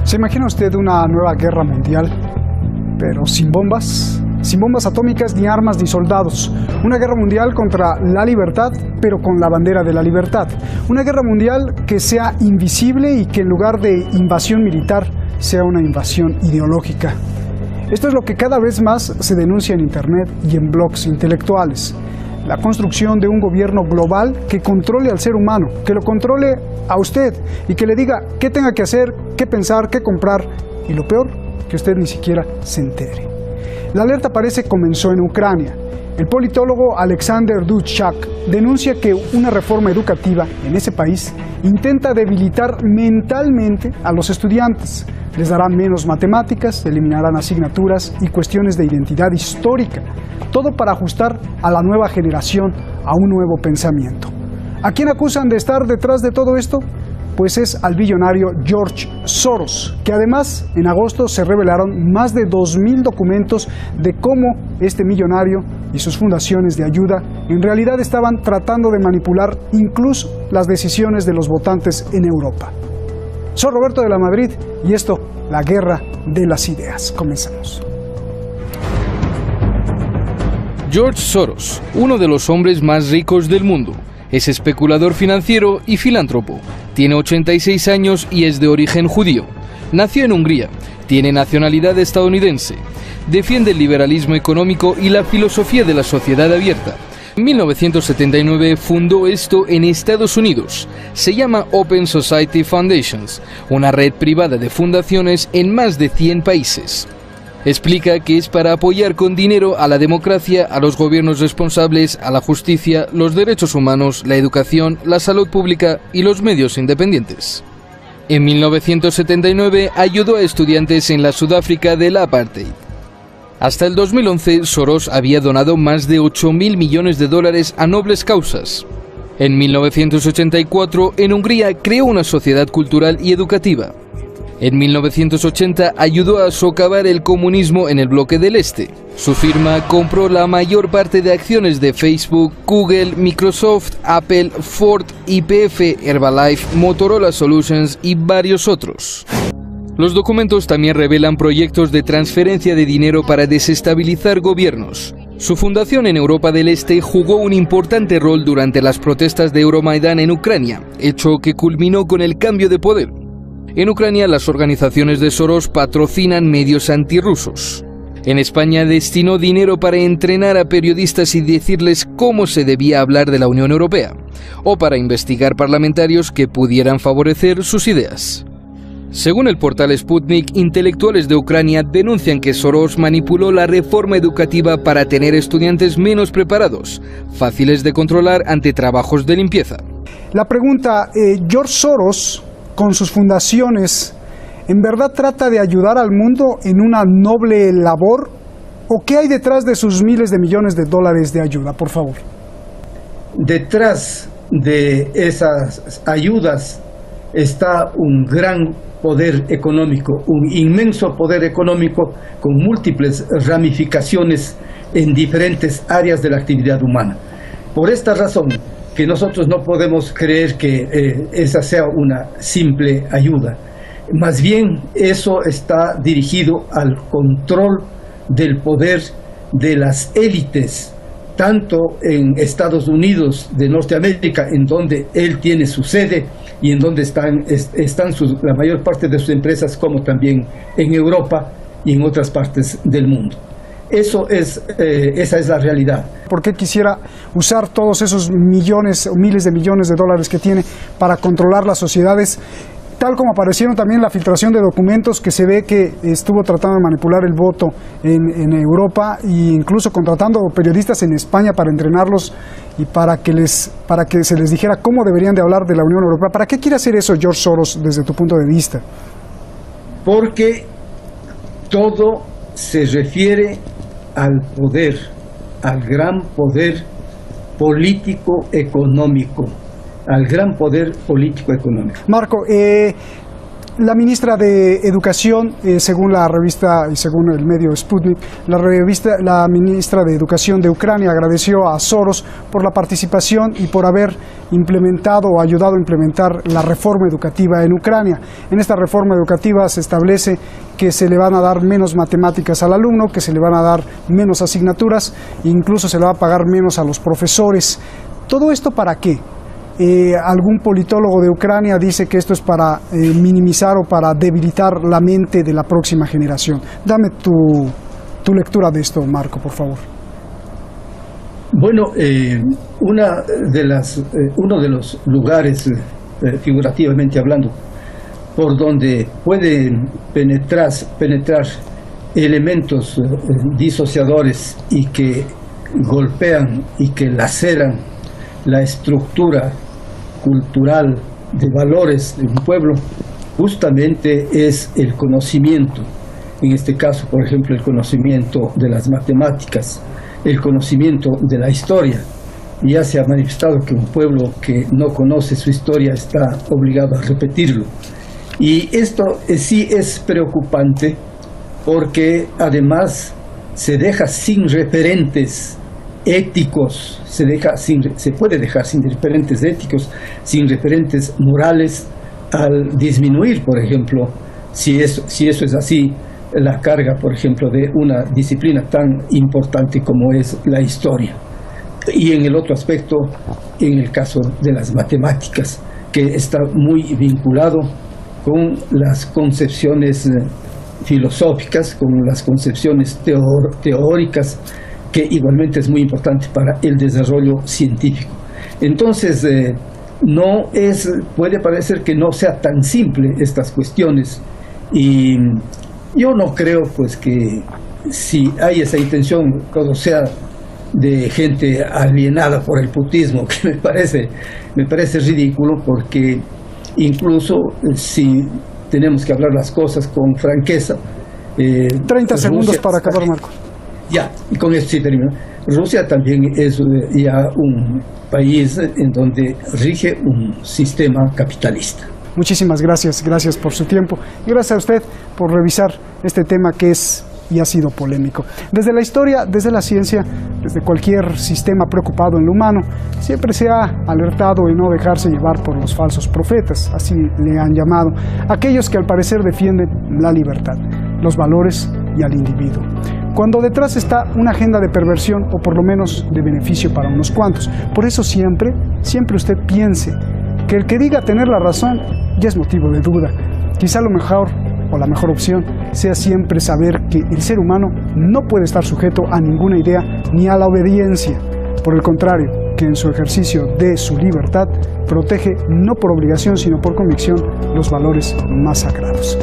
¿Se imagina usted una nueva guerra mundial, pero sin bombas? Sin bombas atómicas, ni armas, ni soldados. Una guerra mundial contra la libertad, pero con la bandera de la libertad. Una guerra mundial que sea invisible y que en lugar de invasión militar, sea una invasión ideológica. Esto es lo que cada vez más se denuncia en Internet y en blogs intelectuales. La construcción de un gobierno global que controle al ser humano, que lo controle a usted y que le diga qué tenga que hacer, qué pensar, qué comprar y lo peor, que usted ni siquiera se entere. La alerta parece comenzó en Ucrania. El politólogo Alexander Dubček denuncia que una reforma educativa en ese país intenta debilitar mentalmente a los estudiantes. Les darán menos matemáticas, eliminarán asignaturas y cuestiones de identidad histórica. Todo para ajustar a la nueva generación a un nuevo pensamiento. ¿A quién acusan de estar detrás de todo esto? Pues es al billonario George Soros, que además en agosto se revelaron más de 2.000 documentos de cómo este millonario y sus fundaciones de ayuda en realidad estaban tratando de manipular incluso las decisiones de los votantes en Europa. Soy Roberto de la Madrid y esto, la guerra de las ideas. Comenzamos. George Soros, uno de los hombres más ricos del mundo, es especulador financiero y filántropo. Tiene 86 años y es de origen judío. Nació en Hungría, tiene nacionalidad estadounidense. Defiende el liberalismo económico y la filosofía de la sociedad abierta. En 1979 fundó esto en Estados Unidos. Se llama Open Society Foundations, una red privada de fundaciones en más de 100 países. Explica que es para apoyar con dinero a la democracia, a los gobiernos responsables, a la justicia, los derechos humanos, la educación, la salud pública y los medios independientes. En 1979 ayudó a estudiantes en la Sudáfrica del apartheid. Hasta el 2011, Soros había donado más de 8.000 millones de dólares a nobles causas. En 1984, en Hungría, creó una sociedad cultural y educativa. En 1980 ayudó a socavar el comunismo en el bloque del Este. Su firma compró la mayor parte de acciones de Facebook, Google, Microsoft, Apple, Ford, YPF, Herbalife, Motorola Solutions y varios otros. Los documentos también revelan proyectos de transferencia de dinero para desestabilizar gobiernos. Su fundación en Europa del Este jugó un importante rol durante las protestas de Euromaidán en Ucrania, hecho que culminó con el cambio de poder. En Ucrania, las organizaciones de Soros patrocinan medios antirrusos. En España destinó dinero para entrenar a periodistas y decirles cómo se debía hablar de la Unión Europea, o para investigar parlamentarios que pudieran favorecer sus ideas. Según el portal Sputnik, intelectuales de Ucrania denuncian que Soros manipuló la reforma educativa para tener estudiantes menos preparados, fáciles de controlar ante trabajos de limpieza. La pregunta, George Soros, con sus fundaciones, ¿en verdad trata de ayudar al mundo en una noble labor? ¿O qué hay detrás de sus miles de millones de dólares de ayuda, por favor? Detrás de esas ayudas está un gran poder económico, un inmenso poder económico con múltiples ramificaciones en diferentes áreas de la actividad humana. Por esta razón, que nosotros no podemos creer que esa sea una simple ayuda. Más bien, eso está dirigido al control del poder de las élites, tanto en Estados Unidos de Norteamérica, en donde él tiene su sede y en donde están la mayor parte de sus empresas, como también en Europa y en otras partes del mundo. Esa es la realidad. ¿Por qué quisiera usar todos esos millones o miles de millones de dólares que tiene para controlar las sociedades? Tal como aparecieron también la filtración de documentos que se ve que estuvo tratando de manipular el voto en Europa e incluso contratando periodistas en España para entrenarlos y para que se les dijera cómo deberían de hablar de la Unión Europea. ¿Para qué quiere hacer eso George Soros desde tu punto de vista? Porque todo se refiere al poder, al gran poder político-económico. Al gran poder político-económico. Marco, La ministra de Educación, según la revista y según el medio Sputnik, la ministra de Educación de Ucrania agradeció a Soros por la participación y por haber implementado o ayudado a implementar la reforma educativa en Ucrania. En esta reforma educativa se establece que se le van a dar menos matemáticas al alumno, que se le van a dar menos asignaturas, e incluso se le va a pagar menos a los profesores. ¿Todo esto para qué? Algún politólogo de Ucrania dice que esto es para minimizar o para debilitar la mente de la próxima generación. Dame tu lectura de esto, Marco, por favor. Bueno, uno de los lugares, figurativamente hablando, por donde pueden penetrar elementos disociadores y que golpean y que laceran la estructura cultural de valores de un pueblo, justamente es el conocimiento. En este caso, por ejemplo, el conocimiento de las matemáticas, el conocimiento de la historia. Ya se ha manifestado que un pueblo que no conoce su historia está obligado a repetirlo. Y esto sí es preocupante porque además se deja sin referentes éticos, se puede dejar sin referentes éticos, sin referentes morales, al disminuir, por ejemplo, si eso es así, la carga, por ejemplo, de una disciplina tan importante como es la historia. Y en el otro aspecto, en el caso de las matemáticas, que está muy vinculado con las concepciones filosóficas, con las concepciones teóricas, que igualmente es muy importante para el desarrollo científico. Entonces, puede parecer que no sea tan simple estas cuestiones, y yo no creo pues que si hay esa intención, todo sea de gente alienada por el putismo, que me parece ridículo, porque incluso si tenemos que hablar las cosas con franqueza. 30 segundos Rusia, para acabar, Marco. Ya, y con esto sí termino. Rusia también es ya un país en donde rige un sistema capitalista. Muchísimas gracias por su tiempo y gracias a usted por revisar este tema que es y ha sido polémico. Desde la historia, desde la ciencia, desde cualquier sistema preocupado en lo humano, siempre se ha alertado en no dejarse llevar por los falsos profetas, así le han llamado, aquellos que al parecer defienden la libertad, los valores y al individuo, cuando detrás está una agenda de perversión o por lo menos de beneficio para unos cuantos. Por eso siempre usted piense que el que diga tener la razón ya es motivo de duda. Quizá lo mejor o la mejor opción sea siempre saber que el ser humano no puede estar sujeto a ninguna idea ni a la obediencia. Por el contrario, que en su ejercicio de su libertad protege no por obligación sino por convicción los valores más sagrados.